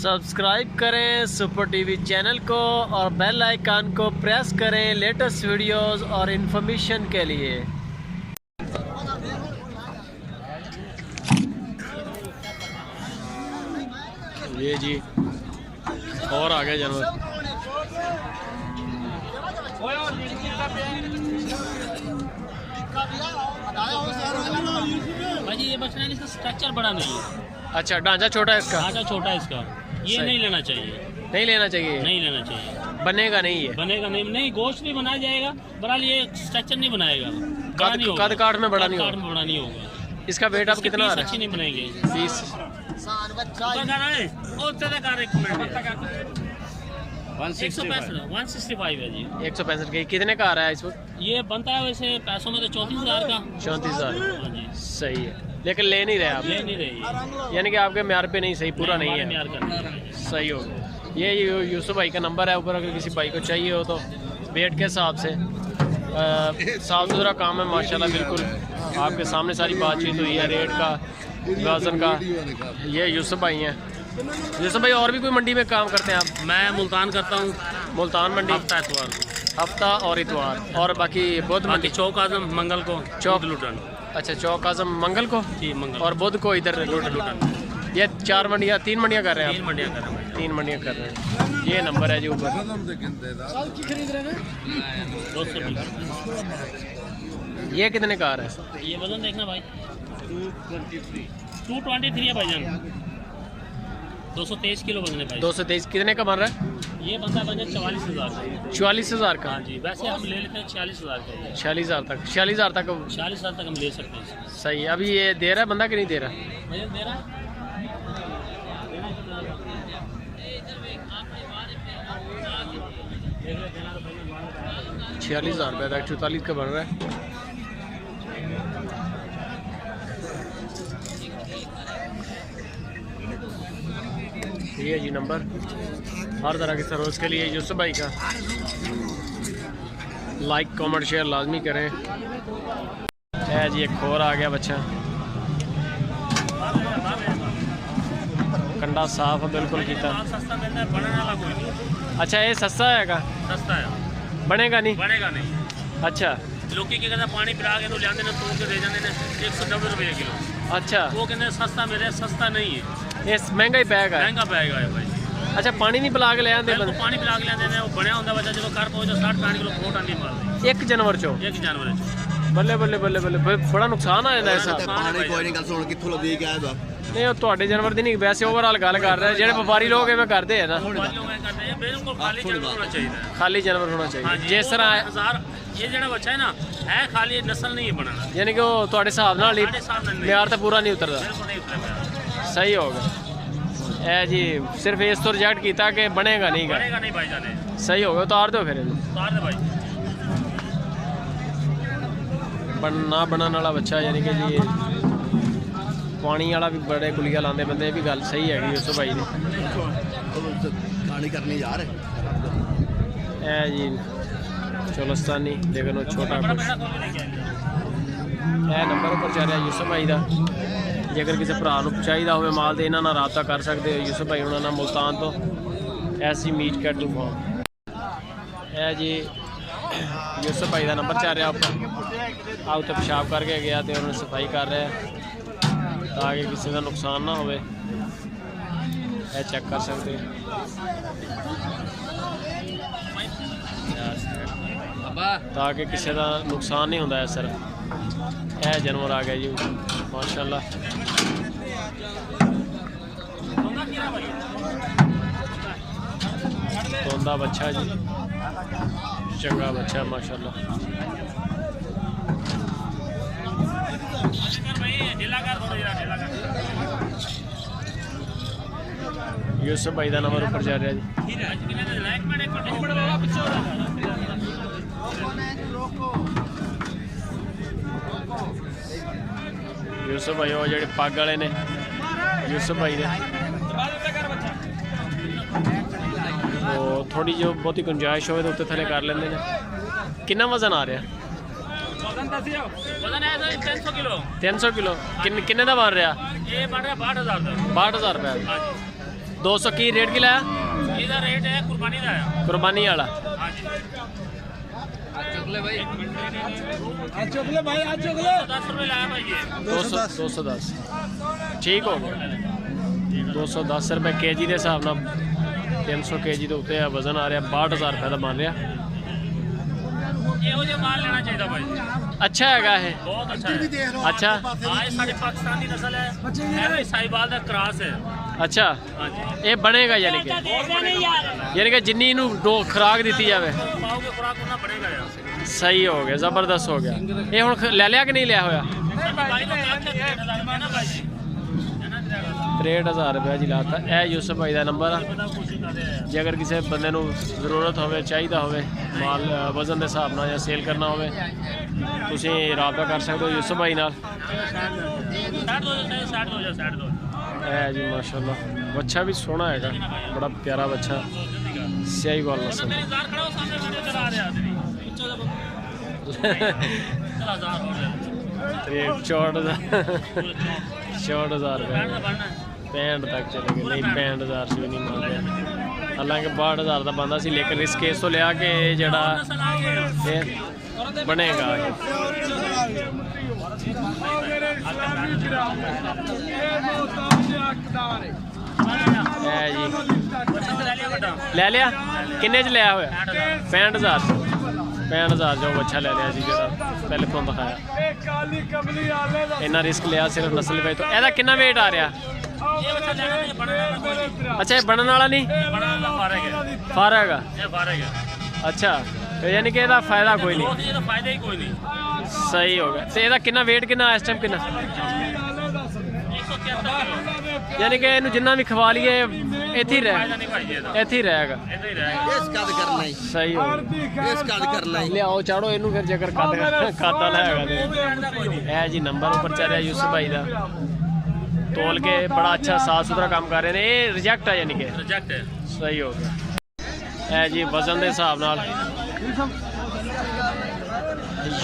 Subscribe करें super TV channel को और बेल आइकन को प्रेस करें लेटेस्ट वीडियोस और इन्फॉर्मेशन के लिए। ये जी और आगे जानवर भाई ये बछड़ा है, इसका स्ट्रक्चर बड़ा नहीं है। अच्छा, ढांचा छोटा है इसका। ढांचा छोटा है इसका, ये नहीं लेना चाहिए। नहीं लेना चाहिए, नहीं लेना चाहिए। बनेगा नहीं है, बनेगा नहीं। नहीं, गोश्त भी बनाया जाएगा, बहरहाल ये स्ट्रक्चर नहीं बनाएगा। कद काठ में बड़ा नहीं होगा। इसका वेट आप कितना आ रहा है? अच्छी नहीं बनेगी। 30 165 है जी। 165 के कितने का आ रहा है इस वक्त? ये बनता है वैसे पैसों में तो 34,000 का। 34,000 सही है, लेकिन ले नहीं रहे आप। ले नहीं रही, यानी कि आपके म्यार पे नहीं सही, पूरा नहीं है। म्यार का सही हो गया। ये यूसुफ भाई का नंबर है ऊपर, अगर किसी भाई को चाहिए हो तो वेट के हिसाब से साफ सुथरा काम है माशाल्लाह। बिल्कुल आपके सामने सारी बातचीत हुई है रेट का, वजन का। ये यूसुफ भाई हैं। यूसुफ भाई और भी कोई मंडी में काम करते हैं आप? मैं मुल्तान करता हूँ। मुल्तान मंडी हफ्ता और इतवार, और बाकी बुध मंडी चौक आजम मंगल को, चौक लुटन। अच्छा, चौक आजम मंगल को जी, मंगल और बुध को इधर लुटन। ये 4 मंडियाँ 3 मंडियाँ कर रहे हैं? 3 मंडियाँ कर रहे हैं। 3 मंडियाँ कर रहे हैं। ये नंबर है जी ऊपर। 220। ये कितने का आ रहा है? ये वजन देखना भाई, 223 है भाईजान। 223 किलो वजन है भाई। 223 कितने का बन रहा है? ये बनता है भाईजान 44,000 का। 44,000 का? हाँ जी, वैसे हम ले लेते हैं 46,000 का। 46,000 तक? 46,000 तक? 46,000 तक हम ले सकते हैं। सही है। अभी ये दे रहा है बंदा कि नहीं दे रहा? भाईजान दे रहा है 46,000 रुपये तक। 44 का बन रहा है। ये जी नंबर हर तरह के सरोज के लिए यूसुफ भाई का। लाइक कमेंट शेयर लाजमी करें। है जी एक और आ गया बच्चा, कंडा साफ है बिल्कुल कीता। अच्छा, ये सस्ता है का? सस्ता है, बनेगा नहीं? बनेगा नहीं। अच्छा, लोग की कहते पानी पिला के तो लिया तोड़ के दे जाते हैं 190 रुपये किलो। अच्छा, वो कहते सस्ता, मेरे सस्ता नहीं है, ये महंगा ही पैगा है। महंगा पैगा है भाई। अच्छा, पानी नहीं पिला के ले आते? पानी पिला के लेते वो बनया होंगे बच्चा, जो घर पहुंचे 60-65 किलो खोट आनी मारते। एक जानवर चो? एक जानवर चो। बल्ले बल्ले बल्ले बल्ले, बड़ा नुकसान आ जाता है साहब। नहीं, वो ਤੁਹਾਡੇ जानवर ਦੀ नहीं, वैसे ओवरऑल गल कर रहे हैं ਜਿਹੜੇ ਵਪਾਰੀ ਲੋਕ ਐਵੇਂ ਕਰਦੇ हैं ना। बिल्कुल खाली जानवर होना चाहिए। खाली जानवर होना चाहिए जिस तरह ये ਜਿਹੜਾ ਬੱਚਾ है ना, है खाली नस्ल नहीं है बनाना, यानी कि वो ਤੁਹਾਡੇ ਹਿਸਾਬ ਨਾਲ ਹੀ ਮਿਆਰ ਤਾਂ ਪੂਰਾ ਨਹੀਂ ਉਤਰਦਾ। बिल्कुल नहीं उतरेगा। सही हो गया। ए जी सिर्फ इस तो रिजेक्ट किया कि बनेगा नहीं, बनेगा नहीं भाई जाने। सही हो गया, उतार दो फिर। उतार दे भाई। ना बनने वाला बच्चा, यानी कि जी पानी वाला भी बड़े गुलिया लाते बंदे, भी गल सही है यूसुफ भाई ने करनी यार। ए जी चोलस्तानी, लेकिन वो छोटा कुछ है। नंबर उपर चल रहा यूसुफ भाई का। जेकर किसी भरा चाहिए हो माल तो इन्होंने रबता कर सकते हो। यूसुफ भाई उन्होंने मुल्तान तो ऐसी मीट कैटल फार्म है जी। यूसुफ भाई का नंबर चल रहा ऊपर। आ उत्ते पेशाब करके गया तो उन्होंने सफाई कर रहे हैं ताकि किसी का नुकसान ना हो। चेक कर सकते ताकि किसी का नुकसान नहीं होता है सर। यह जानवर आ गया जी माशाल्लाह। तोंदा बच्चा जी, चंगा बच्चा माशाल्लाह। यूसुफ भाई का नंबर ऊपर जा रहा जी। यूसुफ भाई वो जो पग वाले ने, यूसुफ भाई ने वो थोड़ी जो बहुती गुंजाइश हो तो उत्ते थले कर लेंगे ने। कितना वजन आ रहा? वजन है 300 किलो। 300 किलो किन्ने का बन रहा? ये बन रहा 62,000 रुपये। 200 की रेट की लाया? ਇਹਦਾ ਰੇਟ ਹੈ ਕੁਰਬਾਨੀ ਦਾ ਆ। कुर्बानी वाला। ਹਾਂਜੀ चुगले भाई 10 ਰੁਪਏ ਲਾਇਆ ਭਾਈ ਇਹ। 210 ठीक हो गया। 210 रुपए kg ਦੇ ਹਿਸਾਬ ਨਾਲ 300 kg ਦੇ ਉੱਤੇ ਆ ਵਜ਼ਨ ਆ ਰਿਹਾ 62000 ਰੁਪਏ ਦਾ ਬਣ ਰਿਹਾ। ਇਹੋ ਜਿਹਾ ਮਾਲ ਲੈਣਾ ਚਾਹੀਦਾ ਭਾਈ। अच्छा हैगा है। ਬਹੁਤ ਅੱਛਾ ਹੈ। अच्छा ਹਾਂ ਇਹ ਸਾਡੇ ਪਾਕਿਸਤਾਨ ਦੀ ਨਸਲ ਹੈ। ਇਹ ਵੀ ਸਾਈਵਾਲ ਦਾ ਕ੍ਰਾਸ ਹੈ। अच्छा ਹਾਂਜੀ ये बनेगा यानी कि जिन्नी इनू दो खुराक दी जाए ਪਾਓਗੇ ਖੁਰਾਕ ਉਹਨਾਂ ਬਣੇਗਾ ਯਾਰ। सही हो गया, जबरदस्त हो गया। ये हुण ले लिया कि नहीं लिया होया? ਭਾਈ ਨੂੰ ਕਾਹ ਤੇ 6000 ਰੁਪਏ ਨਾ ਭਾਈ ਜੀ। 63,000 रुपया जी लाता। यह यूसुफ भाई का नंबर आ। जे अगर किसी बंदे नू जरूरत हो चाहिए हो माल वजन के हिसाब नाल या सेल करना हो तुसीं राबता कर सकते हो यूसुफ भाई नाल। है जी माशाल्लाह, बच्चा भी सोहना है, बड़ा प्यारा बच्चा, स्याही वाल नस्ल। 64,000 रुपये 65 तक चले गए। नहीं 65,000 से भी नहीं मांग रहा, हालांकि 62,000 का बनता सी, लेकिन रिस्क इस तो लिया कि जड़ा बनेगा। है जी ले लिया किन्ने च लिया होया? 65,000 65,000 जो बच्चा ले लिया जी, जो पहले तो दिखाया। इन्ना रिस्क लिया सिर्फ नस्ल पे। तो यदा कितना वेट आ रहा? अच्छा ये बनने वाला नहीं, फारग है। अच्छा तो यानी कि ਇਹਦਾ फायदा कोई नहीं। फायदा ही कोई नहीं। सही हो गया। तो ਇਹਦਾ कितना वेट कितना इस टाइम कितना? 173 यानी कि ਇਹਨੂੰ जिन्ना भी खवा लिए ਇੱਥੇ ਹੀ फायदा रह नहीं भाई ਇਹਦਾ। ਇੱਥੇ ਹੀ रहेगा। ਇੱਦਾਂ ਹੀ ਰਹੇਗਾ। इस कद करना ही सही हो गया। इस कद करना ही ਲਿਆਓ ਚਾੜੋ ਇਹਨੂੰ ਫਿਰ ਜੇਕਰ ਖਾਤਾ ਲੈਗਾ ਤੇ ਇਹਦਾ ਕੋਈ नहीं। ਇਹ ਜੀ ਨੰਬਰ ਉੱਪਰ ਚੱਲ ਰਿਹਾ यूसुफ भाई ਦਾ, ਤੋਲ ਕੇ ਬੜਾ ਅੱਛਾ ਸਾਫ ਸੁਥਰਾ ਕੰਮ ਕਰ ਰਹੇ ਨੇ। ਇਹ ਰਿਜੈਕਟ ਆ ਯਾਨੀ ਕਿ रिजेक्ट है। ਸਹੀ ਹੋ ਗਿਆ। ਇਹ ਜੀ ਵਜ਼ਨ ਦੇ ਹਿਸਾਬ ਨਾਲ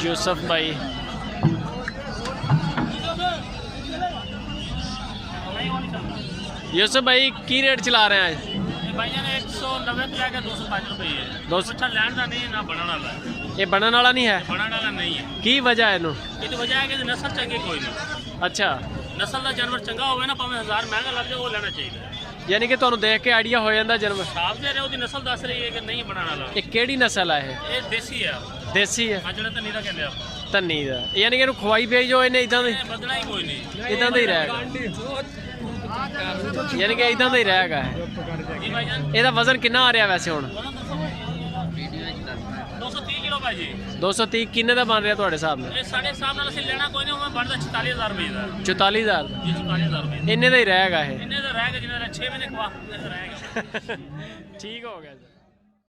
यूसुफ भाई यूसुफ भाई की रेट चला रहे हैं? भाइयों ने 190 से लेकर 205 रुपये है। 200 अच्छा लैंड का नहीं है ना बनने वाला है। ये बनने वाला नहीं है? बनने वाला नहीं है। की वजह है इनू? ये वजह है कि नस्ल चंगी कोई नहीं। अच्छा नस्ल का जानवर चंगा होवे ना, भावें 1000 महंगा लग जाए, वो लेना चाहिए। यानी कि ਤੁਹਾਨੂੰ ਦੇਖ ਕੇ ਆਈਡੀਆ ਹੋ ਜਾਂਦਾ ਜਨਮ। साफ दे रहे हो, नस्ल दस रही है कि नहीं बनने वाला। ਇਹ ਕਿਹੜੀ ਨਸਲ ਆ ਇਹ? ये देसी है। ਦੇਸੀ ਹੈ? आज तो नीरा कहते हैं ਧੰਨੀ ਦਾ। ਯਾਨੀ ਕਿ ਇਹਨੂੰ ਖਵਾਈ ਪਈ ਜੋ ਇਹਨੇ ਇਦਾਂ ਦੇ बदला ही कोई नहीं। ਇਦਾਂ ਦਾ ਹੀ ਰਹੇਗਾ, ਯਾਨੀ ਕਿ ਇਦਾਂ ਦਾ ਹੀ ਰਹੇਗਾ ਇਹ। जी भाईजान ਇਹਦਾ ਵਜ਼ਨ ਕਿੰਨਾ ਆ ਰਿਹਾ ਵੈਸੇ ਹੁਣ? 230 किलो भाई जी। 230 ਕਿੰਨੇ ਦਾ ਬਣ ਰਿਹਾ ਤੁਹਾਡੇ ਹਿਸਾਬ ਨਾਲ? ये साढ़े साहब नाल असं लेना कोई नहीं, मैं बनता 44,000 रुपये का। 44,000 जी 44,000 रुपये ਇੰਨੇ ਦਾ ਹੀ ਰਹੇਗਾ ਇਹ। इन्हें तो रहेगा, जिन्हें 6 महीने खवा रहेगा। ਠੀਕ ਹੋ ਗਿਆ ਜੀ।